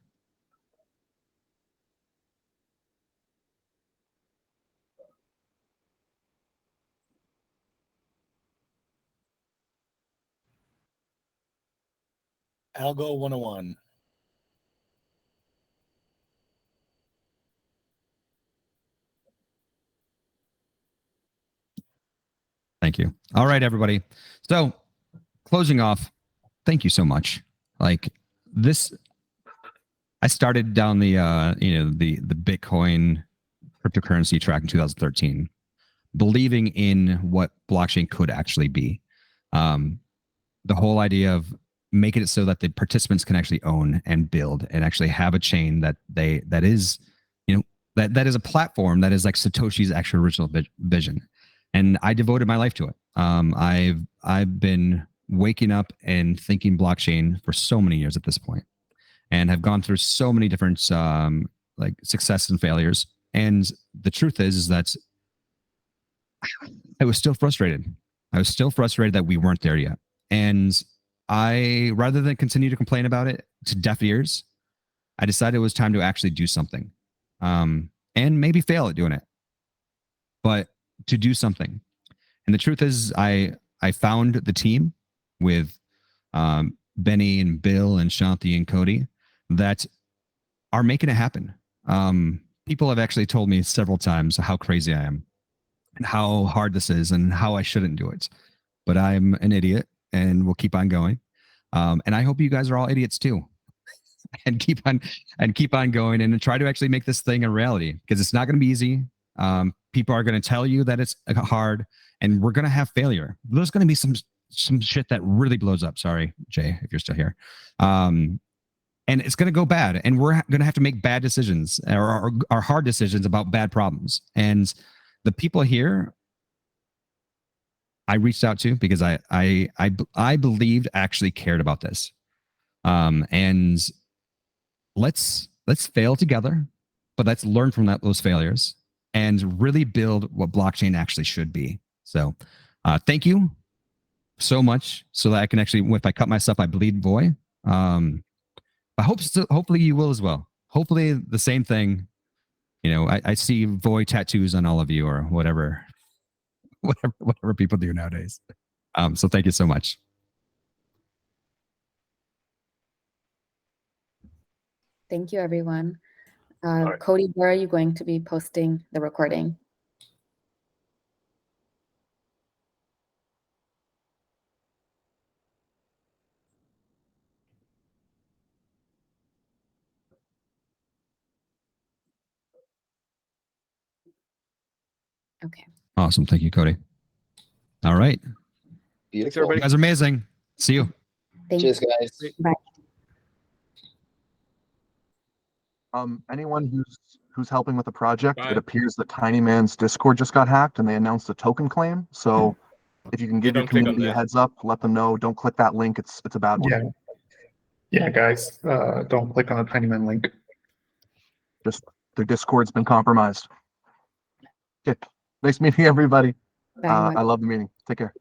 R: Algo 101.
A: Thank you. All right, everybody. So closing off, thank you so much. Like this, I started down the Bitcoin cryptocurrency track in 2013, believing in what blockchain could actually be. The whole idea of making it so that the participants can actually own and build and actually have a chain that is a platform that is like Satoshi's actual original vision. And I devoted my life to it. I've been waking up and thinking blockchain for so many years at this point, and have gone through so many different like successes and failures. And the truth is that I was still frustrated. I was still frustrated that we weren't there yet. And rather than continue to complain about it to deaf ears, I decided it was time to actually do something, and maybe fail at doing it, but to do something. And the truth is, I found the team with Benny and Bill and Shanti and Cody that are making it happen. People have actually told me several times how crazy I am and how hard this is and how I shouldn't do it. But I'm an idiot and we'll keep on going. And I hope you guys are all idiots too. And keep on going and try to actually make this thing a reality, because it's not going to be easy. People are going to tell you that it's hard, and we're going to have failure. There's going to be some shit that really blows up. Sorry, Jay, if you're still here. And it's going to go bad, and we're going to have to make bad decisions or hard decisions about bad problems. And the people here I reached out to because I believed actually cared about this. And let's fail together, but let's learn from those failures and really build what blockchain actually should be. So thank you so much, so that I can actually, if I cut myself, I bleed Voy. I hope hopefully you will as well. Hopefully the same thing. You know, I see Voy tattoos on all of you, or whatever people do nowadays. So thank you so much.
B: Thank you, everyone.
P: right.
B: Cody, where are you going to be posting the recording? Okay.
A: Awesome. Thank you, Cody. All right.
N: Beautiful.
A: You guys are amazing. See you.
B: Thank
N: Cheers,
B: you.
N: guys.
B: Bye.
S: Anyone who's helping with the project,
G: Bye.
S: it appears that Tiny Man's Discord just got hacked and they announced a token claim. So if you can give your
G: don't click on
S: community a
G: that.
S: heads up, let them know. Don't click that link. It's a bad one.
H: Yeah. Yeah, guys, don't click on the Tiny Man link.
S: Just their Discord's been compromised. Okay. Nice meeting everybody.
B: Bye.
S: I love the meeting. Take care.